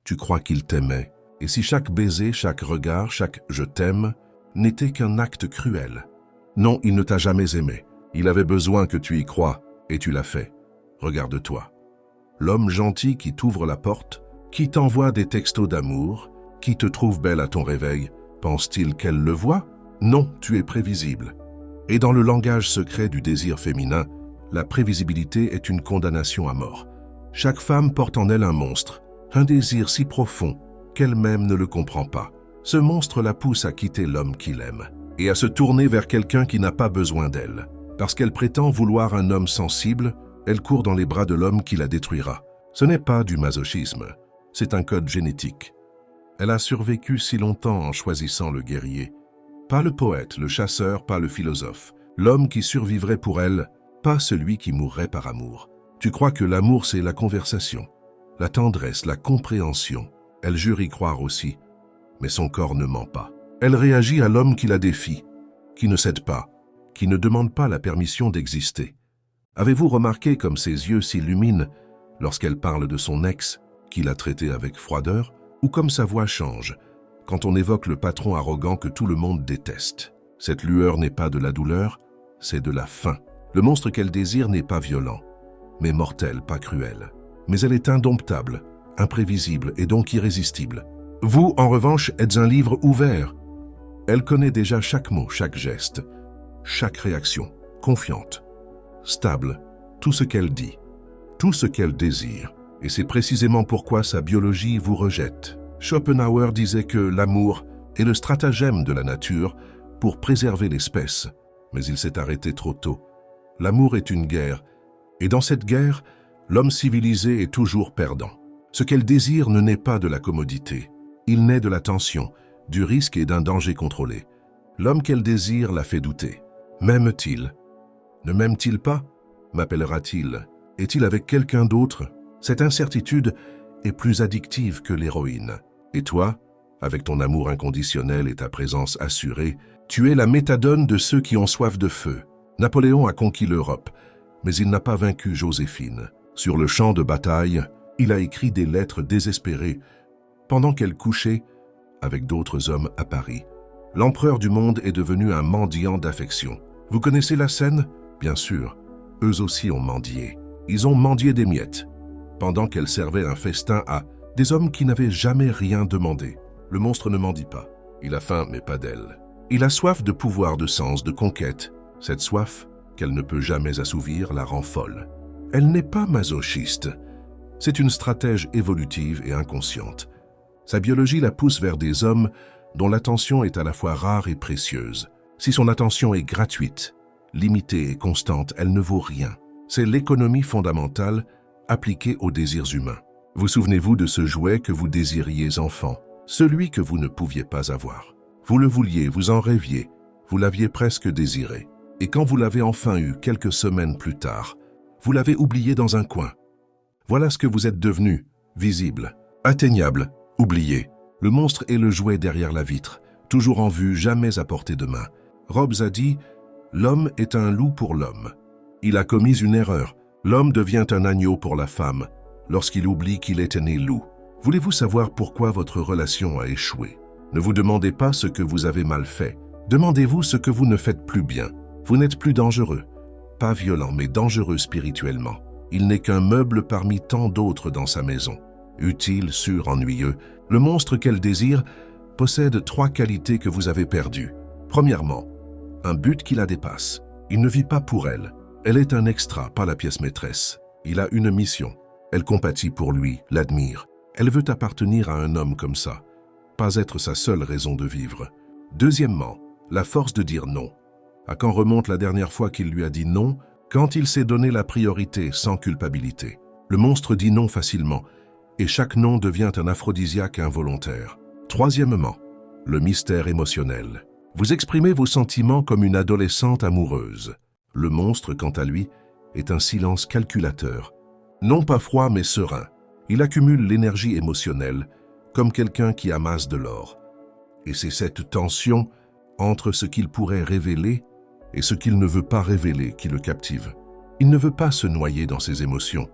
Tu crois qu'il t'aimait, et si chaque baiser, chaque regard, chaque « je t'aime » n'était qu'un acte cruel. Non, il ne t'a jamais aimé. Il avait besoin que tu y crois, et tu l'as fait. Regarde-toi. L'homme gentil qui t'ouvre la porte, qui t'envoie des textos d'amour, qui te trouve belle à ton réveil, pense-t-il qu'elle le voit? Non, tu es prévisible. Et dans le langage secret du désir féminin, la prévisibilité est une condamnation à mort. Chaque femme porte en elle un monstre, un désir si profond qu'elle-même ne le comprend pas. Ce monstre la pousse à quitter l'homme qu'il aime et à se tourner vers quelqu'un qui n'a pas besoin d'elle. Parce qu'elle prétend vouloir un homme sensible, elle court dans les bras de l'homme qui la détruira. Ce n'est pas du masochisme, c'est un code génétique. Elle a survécu si longtemps en choisissant le guerrier. Pas le poète, le chasseur, pas le philosophe. L'homme qui survivrait pour elle, pas celui qui mourrait par amour. Tu crois que l'amour c'est la conversation, la tendresse, la compréhension. Elle jure y croire aussi, mais son corps ne ment pas. Elle réagit à l'homme qui la défie, qui ne cède pas, qui ne demande pas la permission d'exister. Avez-vous remarqué comme ses yeux s'illuminent lorsqu'elle parle de son ex, qui l'a traité avec froideur, ou comme sa voix change quand on évoque le patron arrogant que tout le monde déteste? Cette lueur n'est pas de la douleur, c'est de la faim. Le monstre qu'elle désire n'est pas violent, mais mortel, pas cruel. Mais elle est indomptable, imprévisible et donc irrésistible. Vous, en revanche, êtes un livre ouvert. Elle connaît déjà chaque mot, chaque geste, chaque réaction, confiante, stable, tout ce qu'elle dit, tout ce qu'elle désire. Et c'est précisément pourquoi sa biologie vous rejette. Schopenhauer disait que l'amour est le stratagème de la nature pour préserver l'espèce, mais il s'est arrêté trop tôt. L'amour est une guerre, et dans cette guerre, l'homme civilisé est toujours perdant. Ce qu'elle désire ne naît pas de la commodité, il naît de la tension, du risque et d'un danger contrôlé. L'homme qu'elle désire la fait douter. M'aime-t-il? Ne m'aime-t-il pas? M'appellera-t-il? Est-il avec quelqu'un d'autre? Cette incertitude est plus addictive que l'héroïne. Et toi, avec ton amour inconditionnel et ta présence assurée, tu es la méthadone de ceux qui ont soif de feu. Napoléon a conquis l'Europe, mais il n'a pas vaincu Joséphine. Sur le champ de bataille, il a écrit des lettres désespérées pendant qu'elle couchait avec d'autres hommes à Paris. L'empereur du monde est devenu un mendiant d'affection. Vous connaissez la scène? Bien sûr, eux aussi ont mendié. Ils ont mendié des miettes, pendant qu'elle servait un festin à des hommes qui n'avaient jamais rien demandé. Le monstre ne mendie pas. Il a faim, mais pas d'elle. Il a soif de pouvoir, de sens, de conquête. Cette soif, qu'elle ne peut jamais assouvir, la rend folle. Elle n'est pas masochiste. C'est une stratège évolutive et inconsciente. Sa biologie la pousse vers des hommes dont l'attention est à la fois rare et précieuse. Si son attention est gratuite, limitée et constante, elle ne vaut rien. C'est l'économie fondamentale appliquée aux désirs humains. Vous souvenez-vous de ce jouet que vous désiriez enfant, celui que vous ne pouviez pas avoir. Vous le vouliez, vous en rêviez, vous l'aviez presque désiré. Et quand vous l'avez enfin eu quelques semaines plus tard, vous l'avez oublié dans un coin. Voilà ce que vous êtes devenu, visible, atteignable, oublié. Le monstre est le jouet derrière la vitre, toujours en vue, jamais à portée de main. Hobbes a dit « L'homme est un loup pour l'homme ». Il a commis une erreur. L'homme devient un agneau pour la femme, lorsqu'il oublie qu'il était né loup. Voulez-vous savoir pourquoi votre relation a échoué? Ne vous demandez pas ce que vous avez mal fait. Demandez-vous ce que vous ne faites plus bien. Vous n'êtes plus dangereux. Pas violent, mais dangereux spirituellement. Il n'est qu'un meuble parmi tant d'autres dans sa maison. Utile, sûr, ennuyeux. Le monstre qu'elle désire possède 3 qualités que vous avez perdues. Premièrement, un but qui la dépasse. Il ne vit pas pour elle. Elle est un extra, pas la pièce maîtresse. Il a une mission. Elle compatit pour lui, l'admire. Elle veut appartenir à un homme comme ça, pas être sa seule raison de vivre. Deuxièmement, la force de dire non. À quand remonte la dernière fois qu'il lui a dit non? Quand il s'est donné la priorité sans culpabilité. Le monstre dit non facilement, et chaque non devient un aphrodisiaque involontaire. Troisièmement, le mystère émotionnel. Vous exprimez vos sentiments comme une adolescente amoureuse. Le monstre, quant à lui, est un silence calculateur. Non pas froid, mais serein. Il accumule l'énergie émotionnelle, comme quelqu'un qui amasse de l'or. Et c'est cette tension entre ce qu'il pourrait révéler et ce qu'il ne veut pas révéler qui le captive. Il ne veut pas se noyer dans ses émotions.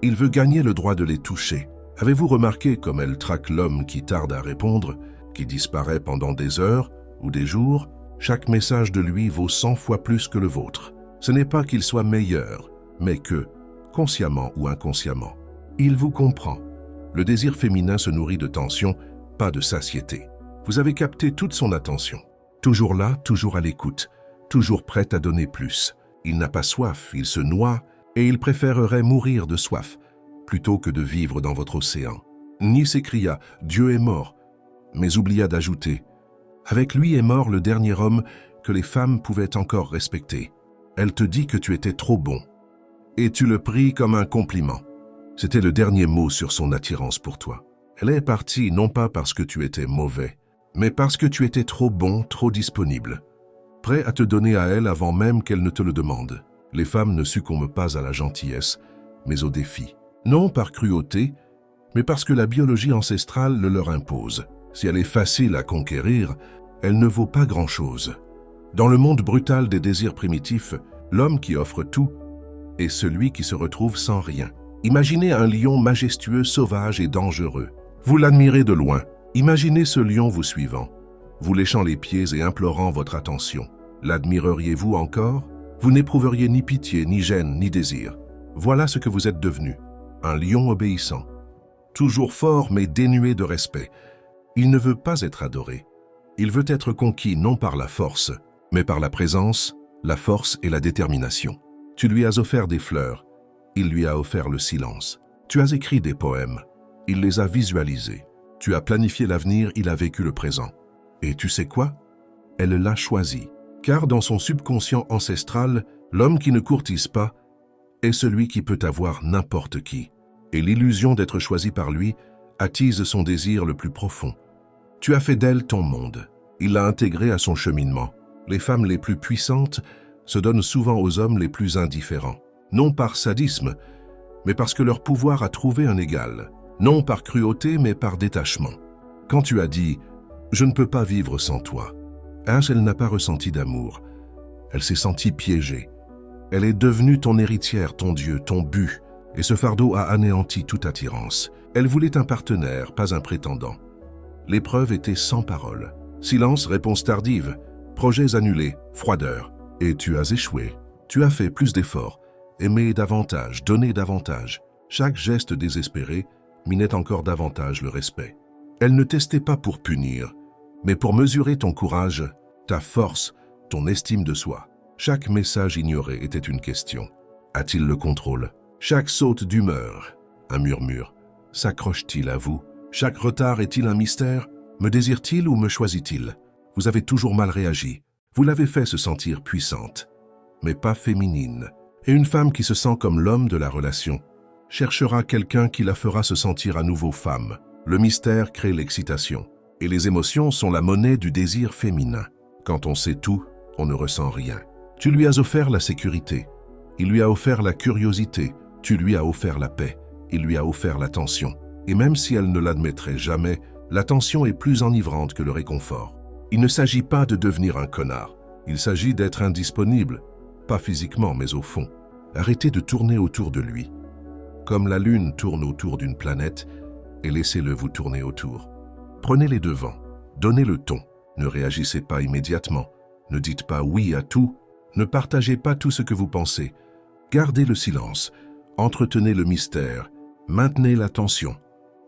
Il veut gagner le droit de les toucher, Avez-vous remarqué comme elle traque l'homme qui tarde à répondre, qui disparaît pendant des heures ou des jours? Chaque message de lui vaut 100 fois plus que le vôtre. Ce n'est pas qu'il soit meilleur, mais que, consciemment ou inconsciemment, il vous comprend. Le désir féminin se nourrit de tension, pas de satiété. Vous avez capté toute son attention. Toujours là, toujours à l'écoute, toujours prêt à donner plus. Il n'a pas soif, il se noie et il préférerait mourir de soif plutôt que de vivre dans votre océan. Ni s'écria « Dieu est mort », mais oublia d'ajouter « Avec lui est mort le dernier homme que les femmes pouvaient encore respecter. Elle te dit que tu étais trop bon. » Et tu le pris comme un compliment. C'était le dernier mot sur son attirance pour toi. Elle est partie non pas parce que tu étais mauvais, mais parce que tu étais trop bon, trop disponible, prêt à te donner à elle avant même qu'elle ne te le demande. Les femmes ne succombent pas à la gentillesse, mais au défi. Non par cruauté, mais parce que la biologie ancestrale le leur impose. Si elle est facile à conquérir, elle ne vaut pas grand-chose. Dans le monde brutal des désirs primitifs, l'homme qui offre tout est celui qui se retrouve sans rien. Imaginez un lion majestueux, sauvage et dangereux. Vous l'admirez de loin. Imaginez ce lion vous suivant, vous léchant les pieds et implorant votre attention. L'admireriez-vous encore? Vous n'éprouveriez ni pitié, ni gêne, ni désir. Voilà ce que vous êtes devenu, un lion obéissant. Toujours fort mais dénué de respect. Il ne veut pas être adoré. Il veut être conquis non par la force, mais par la présence, la force et la détermination. Tu lui as offert des fleurs, il lui a offert le silence. Tu as écrit des poèmes, il les a visualisés. Tu as planifié l'avenir, il a vécu le présent. Et tu sais quoi? Elle l'a choisi. Car dans son subconscient ancestral, l'homme qui ne courtise pas est celui qui peut avoir n'importe qui. Et l'illusion d'être choisi par lui attise son désir le plus profond. Tu as fait d'elle ton monde. Il l'a intégré à son cheminement. Les femmes les plus puissantes se donnent souvent aux hommes les plus indifférents. Non par sadisme, mais parce que leur pouvoir a trouvé un égal. Non par cruauté, mais par détachement. Quand tu as dit « Je ne peux pas vivre sans toi », elle n'a pas ressenti d'amour. Elle s'est sentie piégée. Elle est devenue ton héritière, ton Dieu, ton but, et ce fardeau a anéanti toute attirance. Elle voulait un partenaire, pas un prétendant. L'épreuve était sans parole. Silence, réponse tardive, projets annulés, froideur. Et tu as échoué. Tu as fait plus d'efforts, aimé davantage, donné davantage. Chaque geste désespéré minait encore davantage le respect. Elle ne testait pas pour punir, mais pour mesurer ton courage, ta force, ton estime de soi. Chaque message ignoré était une question. A-t-il le contrôle? Chaque saute d'humeur, un murmure. S'accroche-t-il à vous? Chaque retard est-il un mystère? Me désire-t-il ou me choisit-il? Vous avez toujours mal réagi. Vous l'avez fait se sentir puissante, mais pas féminine. Et une femme qui se sent comme l'homme de la relation cherchera quelqu'un qui la fera se sentir à nouveau femme. Le mystère crée l'excitation. Et les émotions sont la monnaie du désir féminin. Quand on sait tout, on ne ressent rien. Tu lui as offert la sécurité. Il lui a offert la curiosité. Tu lui as offert la paix. Il lui a offert l'attention. Et même si elle ne l'admettrait jamais, l'attention est plus enivrante que le réconfort. Il ne s'agit pas de devenir un connard. Il s'agit d'être indisponible. Pas physiquement, mais au fond. Arrêtez de tourner autour de lui. Comme la lune tourne autour d'une planète, et laissez-le vous tourner autour. Prenez les devants, donnez le ton, ne réagissez pas immédiatement, ne dites pas oui à tout, ne partagez pas tout ce que vous pensez. Gardez le silence, entretenez le mystère, maintenez l'attention,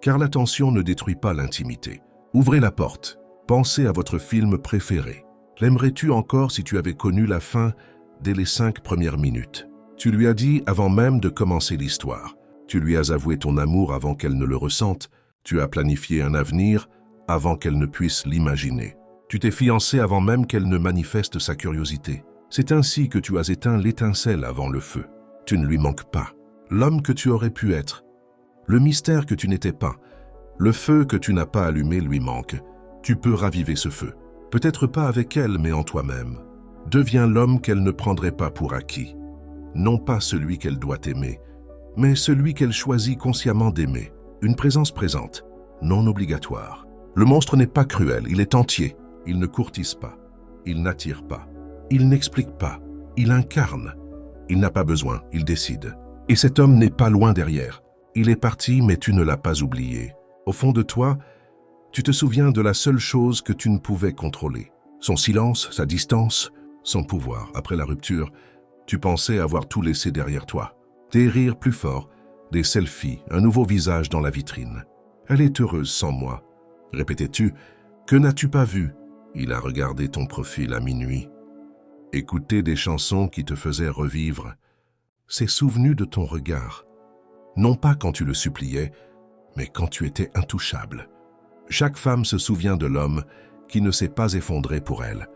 car l'attention ne détruit pas l'intimité. Ouvrez la porte, pensez à votre film préféré. L'aimerais-tu encore si tu avais connu la fin dès les 5 premières minutes? Tu lui as dit avant même de commencer l'histoire. Tu lui as avoué ton amour avant qu'elle ne le ressente. Tu as planifié un avenir avant qu'elle ne puisse l'imaginer. Tu t'es fiancé avant même qu'elle ne manifeste sa curiosité. C'est ainsi que tu as éteint l'étincelle avant le feu. Tu ne lui manques pas. L'homme que tu aurais pu être, le mystère que tu n'étais pas, le feu que tu n'as pas allumé lui manque. Tu peux raviver ce feu. Peut-être pas avec elle, mais en toi-même. Deviens l'homme qu'elle ne prendrait pas pour acquis. Non pas celui qu'elle doit aimer, mais celui qu'elle choisit consciemment d'aimer. Une présence présente, non obligatoire. Le monstre n'est pas cruel, il est entier. Il ne courtise pas, il n'attire pas, il n'explique pas, il incarne. Il n'a pas besoin, il décide. Et cet homme n'est pas loin derrière. Il est parti, mais tu ne l'as pas oublié. Au fond de toi, tu te souviens de la seule chose que tu ne pouvais contrôler. Son silence, sa distance, son pouvoir. Après la rupture, tu pensais avoir tout laissé derrière toi. Des rires plus forts, des selfies, un nouveau visage dans la vitrine. Elle est heureuse sans moi. Répétais-tu, que n'as-tu pas vu? Il a regardé ton profil à minuit. Écouté des chansons qui te faisaient revivre. S'est souvenu de ton regard. Non pas quand tu le suppliais, mais quand tu étais intouchable. Chaque femme se souvient de l'homme qui ne s'est pas effondré pour elle.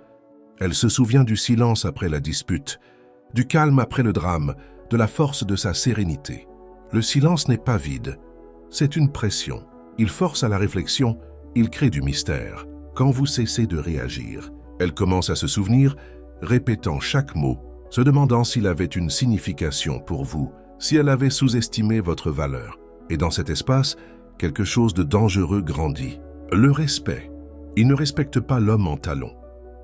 Elle se souvient du silence après la dispute, du calme après le drame, de la force de sa sérénité. Le silence n'est pas vide, c'est une pression. Il force à la réflexion, il crée du mystère. Quand vous cessez de réagir, elle commence à se souvenir, répétant chaque mot, se demandant s'il avait une signification pour vous, si elle avait sous-estimé votre valeur. Et dans cet espace, quelque chose de dangereux grandit. Le respect. Il ne respecte pas l'homme en talons.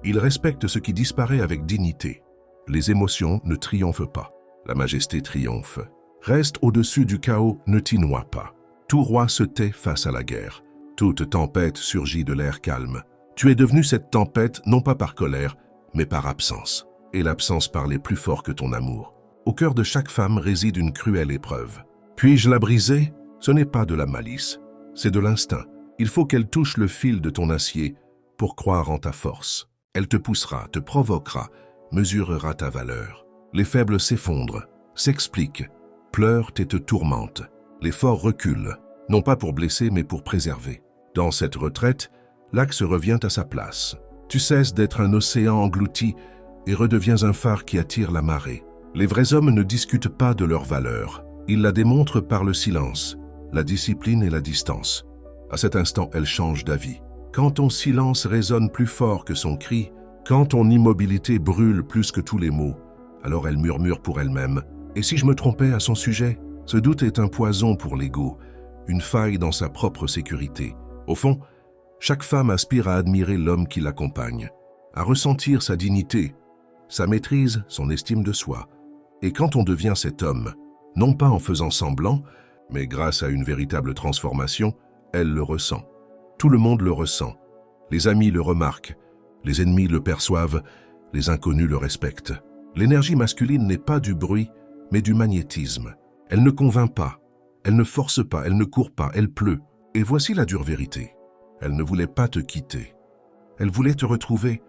Il respecte ce qui disparaît avec dignité. Les émotions ne triomphent pas. La majesté triomphe. Reste au-dessus du chaos, ne t'y noie pas. Tout roi se tait face à la guerre. Toute tempête surgit de l'air calme. Tu es devenu cette tempête non pas par colère, mais par absence. Et l'absence parlait plus fort que ton amour. Au cœur de chaque femme réside une cruelle épreuve. Puis-je la briser? Ce n'est pas de la malice, c'est de l'instinct. Il faut qu'elle touche le fil de ton acier pour croire en ta force. Elle te poussera, te provoquera, mesurera ta valeur. Les faibles s'effondrent, s'expliquent, pleurent et te tourmentent. Les forts reculent, non pas pour blesser mais pour préserver. Dans cette retraite, l'axe revient à sa place. Tu cesses d'être un océan englouti et redeviens un phare qui attire la marée. Les vrais hommes ne discutent pas de leur valeur. Ils la démontrent par le silence, la discipline et la distance. À cet instant, elle change d'avis. Quand ton silence résonne plus fort que son cri, quand ton immobilité brûle plus que tous les mots, alors elle murmure pour elle-même. Et si je me trompais à son sujet? Ce doute est un poison pour l'ego, une faille dans sa propre sécurité. Au fond, chaque femme aspire à admirer l'homme qui l'accompagne, à ressentir sa dignité, sa maîtrise, son estime de soi. Et quand on devient cet homme, non pas en faisant semblant, mais grâce à une véritable transformation, elle le ressent. Tout le monde le ressent. Les amis le remarquent, les ennemis le perçoivent, les inconnus le respectent. L'énergie masculine n'est pas du bruit, mais du magnétisme. Elle ne convainc pas, elle ne force pas, elle ne court pas, elle pleut. Et voici la dure vérité. Elle ne voulait pas te quitter. Elle voulait te retrouver,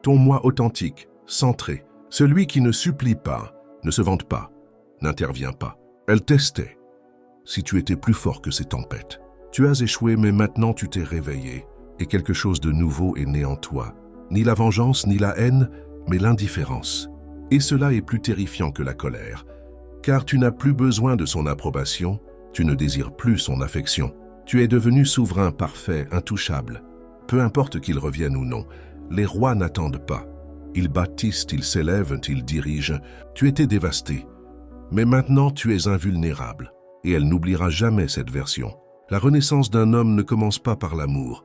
ton moi authentique, centré, celui qui ne supplie pas, ne se vante pas, n'intervient pas. Elle testait. Si tu étais plus fort que ces tempêtes. Tu as échoué, mais maintenant tu t'es réveillé. Et quelque chose de nouveau est né en toi. Ni la vengeance, ni la haine, mais l'indifférence. Et cela est plus terrifiant que la colère. Car tu n'as plus besoin de son approbation, tu ne désires plus son affection. Tu es devenu souverain parfait, intouchable. Peu importe qu'il revienne ou non, les rois n'attendent pas. Ils bâtissent, ils s'élèvent, ils dirigent. Tu étais dévasté. Mais maintenant tu es invulnérable. Et elle n'oubliera jamais cette version. La renaissance d'un homme ne commence pas par l'amour,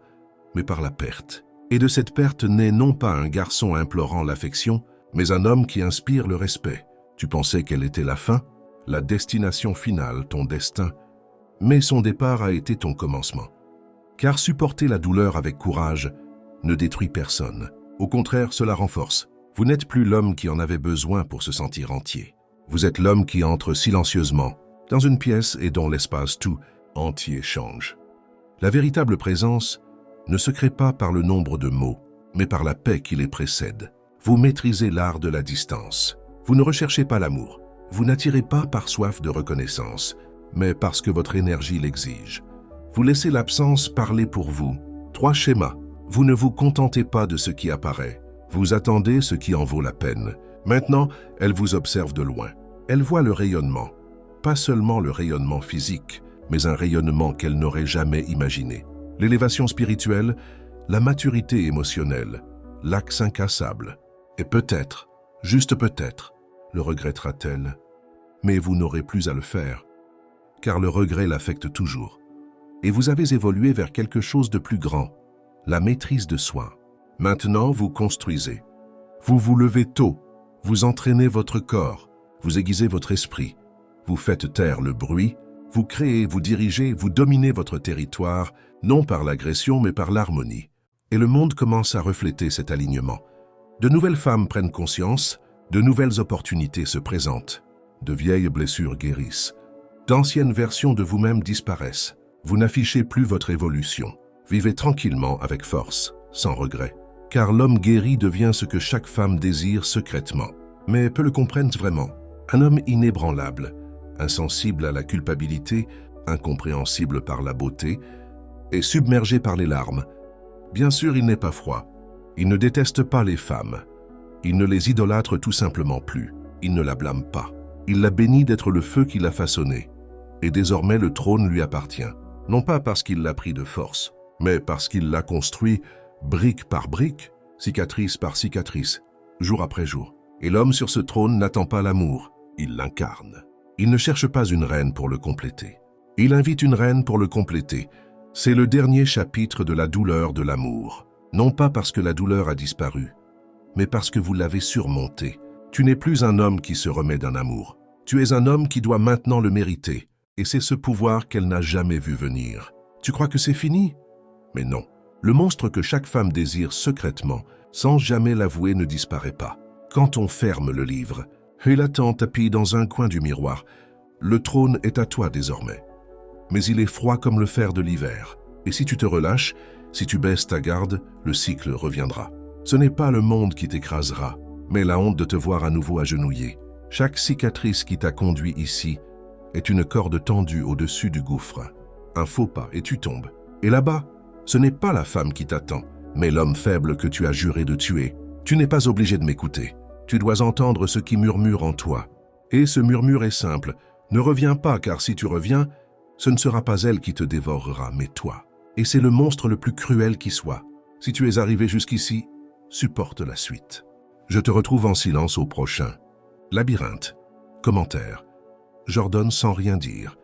mais par la perte. Et de cette perte naît non pas un garçon implorant l'affection, mais un homme qui inspire le respect. Tu pensais qu'elle était la fin, la destination finale, ton destin, mais son départ a été ton commencement. Car supporter la douleur avec courage ne détruit personne. Au contraire, cela renforce. Vous n'êtes plus l'homme qui en avait besoin pour se sentir entier. Vous êtes l'homme qui entre silencieusement dans une pièce et dont l'espace tout entier change. La véritable présence ne se crée pas par le nombre de mots, mais par la paix qui les précède. Vous maîtrisez l'art de la distance. Vous ne recherchez pas l'amour. Vous n'attirez pas par soif de reconnaissance, mais parce que votre énergie l'exige. Vous laissez l'absence parler pour vous. 3 schémas. Vous ne vous contentez pas de ce qui apparaît. Vous attendez ce qui en vaut la peine. Maintenant, elle vous observe de loin. Elle voit le rayonnement. Pas seulement le rayonnement physique, mais un rayonnement qu'elle n'aurait jamais imaginé. L'élévation spirituelle, la maturité émotionnelle, l'axe incassable. Et peut-être, juste peut-être, le regrettera-t-elle. Mais vous n'aurez plus à le faire, car le regret l'affecte toujours. Et vous avez évolué vers quelque chose de plus grand, la maîtrise de soi. Maintenant, vous construisez. Vous vous levez tôt, vous entraînez votre corps, vous aiguisez votre esprit, vous faites taire le bruit, Vous créez, vous dirigez, vous dominez votre territoire, non par l'agression mais par l'harmonie. Et le monde commence à refléter cet alignement. De nouvelles femmes prennent conscience, de nouvelles opportunités se présentent. De vieilles blessures guérissent. D'anciennes versions de vous-même disparaissent. Vous n'affichez plus votre évolution. Vivez tranquillement avec force, sans regret. Car l'homme guéri devient ce que chaque femme désire secrètement. Mais peu le comprennent vraiment. Un homme inébranlable, insensible à la culpabilité, incompréhensible par la beauté, et submergé par les larmes. Bien sûr, il n'est pas froid. Il ne déteste pas les femmes. Il ne les idolâtre tout simplement plus. Il ne la blâme pas. Il la bénit d'être le feu qui l'a façonné. Et désormais le trône lui appartient. Non pas parce qu'il l'a pris de force, mais parce qu'il l'a construit brique par brique, cicatrice par cicatrice, jour après jour. Et l'homme sur ce trône n'attend pas l'amour, il l'incarne. Il ne cherche pas une reine pour le compléter. Il invite une reine pour le compléter. C'est le dernier chapitre de la douleur de l'amour. Non pas parce que la douleur a disparu, mais parce que vous l'avez surmontée. Tu n'es plus un homme qui se remet d'un amour. Tu es un homme qui doit maintenant le mériter. Et c'est ce pouvoir qu'elle n'a jamais vu venir. Tu crois que c'est fini? Mais non. Le monstre que chaque femme désire secrètement, sans jamais l'avouer, ne disparaît pas. Quand on ferme le livre, il attend tapis dans un coin du miroir. Le trône est à toi désormais. Mais il est froid comme le fer de l'hiver. Et si tu te relâches, si tu baisses ta garde, le cycle reviendra. Ce n'est pas le monde qui t'écrasera, mais la honte de te voir à nouveau agenouillé. Chaque cicatrice qui t'a conduit ici est une corde tendue au-dessus du gouffre. Un faux pas et tu tombes. Et là-bas, ce n'est pas la femme qui t'attend, mais l'homme faible que tu as juré de tuer. Tu n'es pas obligé de m'écouter. Tu dois entendre ce qui murmure en toi. Et ce murmure est simple. Ne reviens pas, car si tu reviens, ce ne sera pas elle qui te dévorera, mais toi. Et c'est le monstre le plus cruel qui soit. Si tu es arrivé jusqu'ici, supporte la suite. Je te retrouve en silence au prochain. Labyrinthe. Commentaire. J'ordonne sans rien dire.